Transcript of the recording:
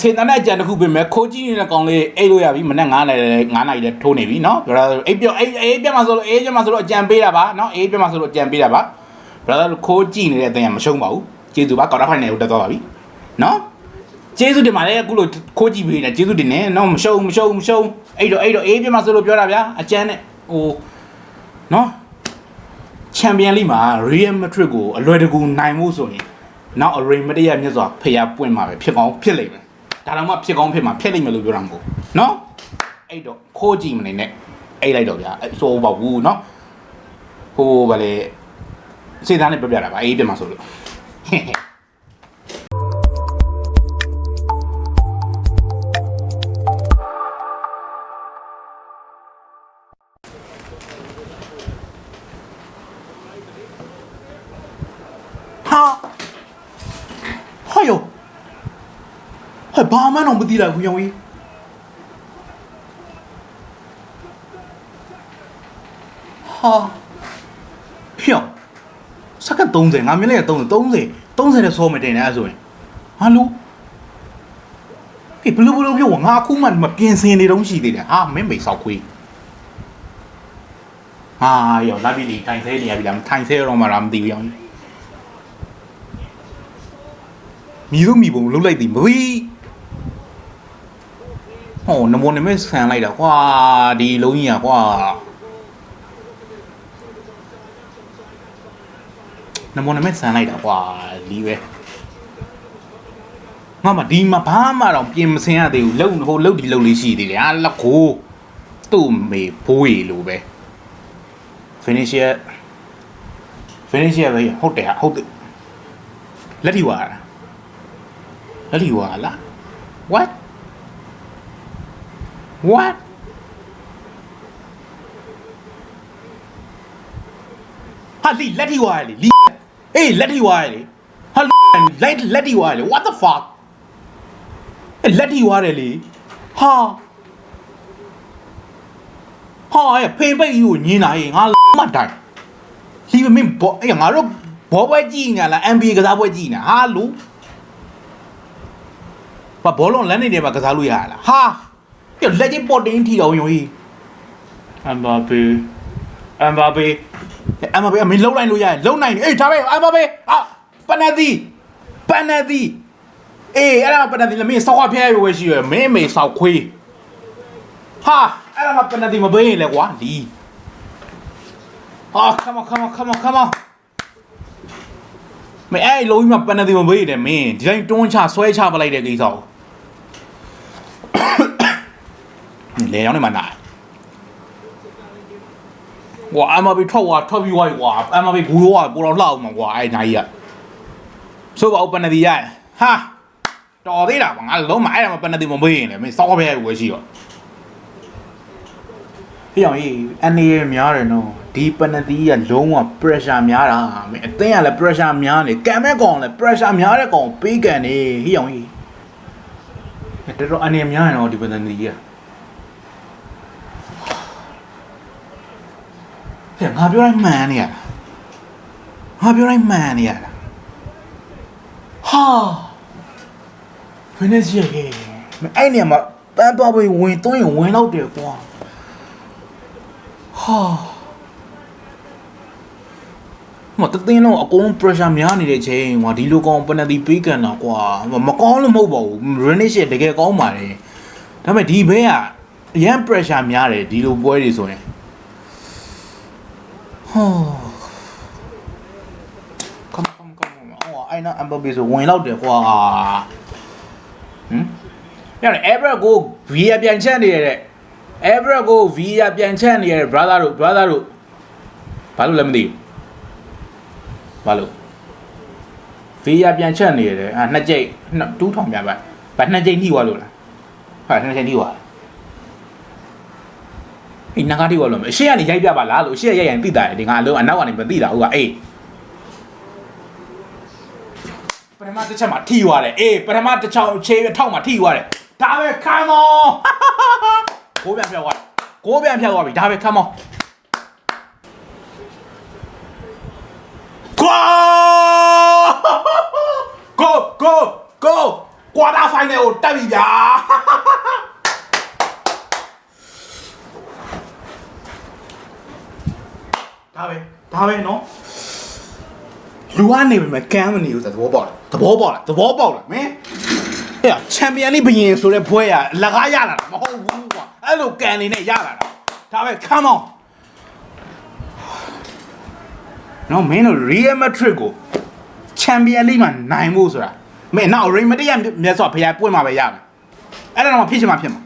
စေတနာကြံတစ်ခုပြင်မဲ့ခိုးကြီးနေတဲ့ကောင်လေးအိတ်လို့ရပြီမနေ့9နာရီလဲထိုးနေပြီเนาะအိတ်ပြောအိတ်ပြတ်မှာဆိုလို့အေးပြတ်မှာဆိုလို့အကြံပေးတာပါเนาะအေးပြတ်မှာဆိုလို့အကြံပေးတာပါ brother ခိုးကြီးနေတဲ့အတင်ကမရှုံးပါဘူးကျေးဇူးပါကောက်တာဖိုင်နယ်ကိုတက်သွားပါပြီเนาะကျေးဇူးတင်ပါတယ်အခုလို့ခိုးကြီးပေးနေကျေးဇူးတင်နေเนาะမရှုံးအဲ့တော့အေးပြတ်မှာဆိုလို့ပြောတာဗျာအကြံနဲ့ဟိုเนาะချန်ပီယံလိမှာ Real Madrid ကိုအလွယ်တကူနိုင်မှုဆိုရင်နောက်အရိမတရမြတ်စွာဖျားပွင့်မှာပဲဖြစ်ကောင်းဖြစ်လိမ့်မယ်ဒါတော့မှဖြစ်ကောင်းဖြစ်မှာဖြစ်လိမ့်မယ်လို့ပြောတာမဟုတ်เนาะအဲ့တော့ခိုးကြည့်မနေနဲ့အဲ့လိုက်တော့ဗျာဆိုးပါဘူးเนาะဟိုဗလေစေသားနဲ့ပြပြတာပါအေးပြမှာဆိုလို့ဟာယောဟဲ့ဘာမှတော့မသိလိုက်ဘူးရောင်ကြီးဟာဖျောင်းစက္ကန့်30ငါမြင်လိုက်ရ30နဲ့စောမတင်နေအဲ့ဆိုရင်ဟာလူဘလူးပြောငါအခုမှမပြင်ဆင်နေတော့ရှိသေးတယ်ဟာမင်းမိတ်ဆောက်ခွေးဟာယောလာပြီလေထိုင်သေးနေရပြီလားထိုင်သေးတော့မှလားမသိဘူးရောင်ကြီးမြည်လို့မြည်ပုံလှုပ်လိုက်သည်မဝီဟောနမောနမဲဆန်လိုက်တာကွာဒီလုံးကြီးอ่ะကွာနမောနမဲဆန်လိုက်တာကွာလီပဲငါမဒီမှာဘာမှတော့ပြင်မစင်ရသေးဘူးလှုပ်ဒီလှုပ်လေးရှိသေးတယ်ဟာလက်ကိုသူ့မေဘိုးရီလိုပဲ finish ပဲဟုတ်တယ်လက်ထီဝါလား what ဟာလီလက်ထီဝါလေလီအေးလက်ထီဝါလေဟာလက်ထီဝါလေ what the fuck လက်ထီဝါတယ်လေဟာဖိပိတ်ကြီးကိုညင်းလာရင်ငါမတိုင်လီမင်းဘောအေးငါတို့ဘောပွဲကြည့်နေလား NBA ကစားပွဲကြည့်နေဟာလူဘာဘောလုံးလမ်းနေတယ်မှာကစားလို့ရလားဟာပြလက်ကြီးပေါ်တင်းထီအောင်ယုံကြီးအမ်ဘာဘေအမင်းလုံးလိုက်လို့ရတယ်လုံးနိုင်အေးဒါပဲအမ်ဘာဘေပနဒီအေးအဲ့ဒါပနဒီလည်းမင်းစောက်ခွာဖျဲရွယ်ရှိရမင်းမေစောက်ခွေးဟာအဲ့ဒါပနဒီမပေးရင်လေကွာလီဟာ come on မင်းအဲ့လုံးကြီးမှာပနဒီမပေးတယ်မင်းဒီတိုင်းတွန်းချဆွဲချပလိုက်တဲ့ကိစ္စကိုလေရောင်းနေမှာနာဝါအမဘီထောက်ပြီးဝိုင်းဝါအမဘီဂူရောပေါ်တော့လှအောင်မှာကွာအဲ့နိုင်ကြီးကဆိုပါဦးပနဒီရဟာတော်သေးတာကွာငါလုံးမအဲ့ဒါမှပနဒီမမေးရင်လေမင်းစောက်ဖဲဝယ်ရှိရောဟေ့အောင်ကြီးအနေရများတယ်နော်ဒီပနဒီကလုံးဝ pressure များတာမင်းအသင်းကလည်း pressure များနေကံမဲ့ကောင်လည်း pressure များတဲ့ကောင်ပေးကန်နေဟေ့အောင်ကြီးတော်အနေများရင်တော့ဒီပနဒီကငါပြောတိုင်းမှန်နေရတာဟာဖင်းနေစီရဲ့အဲ့နေမှာပန်းသွားပြီးဝင်သွင်းရင်ဝင်တော့တယ်ကွာဟာမတသိန်းလုံးအကုန်လုံး pressure များနေတဲ့အချိန်ကွာဒီလိုကောင်ပနတီပေးကန်တာကွာမကောင်းလို့မဟုတ်ပါဘူး Renish တကယ်ကောင်းပါတယ်ဒါပေမဲ့ဒီဘဲကအရန် pressure များတယ်ဒီလိုပွဲတွေဆိုရင်come on အဲ့နော်အမ်ဘဘီဆိုဝင်တော့တယ်ကွာရတယ် ever go via ပြန်ချက်နေရတဲ့ ever go via ပြန်ချက်နေရတဲ့ brother တို့ဘာလို့လဲမသိဘူးဘာလို့ via ပြန်ချက်နေရတယ်နှစ်ကြိမ်2000ပြပါနှစ်ကြိမ်နှိသွားလို့လားဟာနှစ်ကြိမ်နှိသွားအေးနဂါတီဝါလို့အရှေ့ကနေရိုက်ပြပါလားလို့အရှေ့ရိုက်ရင်သိတာတယ်ဒီငါအလုံးအနောက်ကနေမသိတာဟုတ်ကအေးပထမတစ်ချက်မှာထိသွားတယ်အေးပထမတစ်ချောင်းခြေထောက်မှာထိသွားတယ်ဒါပဲ come on ကိုပြန်ဖြောက်သွားပြီဒါပဲ come on go ကွာတာဖိုင်နယ်ကိုတက်ပြီဗျာဒါပဲနော်လူကနေပဲကမ်းမနေဘူးဆိုသဘောပေါက်လားမင်းဟဲ့ချန်ပီယံလိဘယင်ဆိုတဲ့ဘွဲရလကားရလာတာမဟုတ်ဘူးကွာအဲ့လိုကန်နေနဲ့ရလာတာဒါပဲ come on နော်မင်းတို့ Real Madrid ကိုချန်ပီယံလိမှာနိုင်ဖို့ဆိုတာမင်းနောက် Real Madrid မြတ်စွာဘုရားပွင့်မှာပဲရမယ်အဲ့ဒါတော့ဖြစ်ချင်မှာဖြစ်မှာ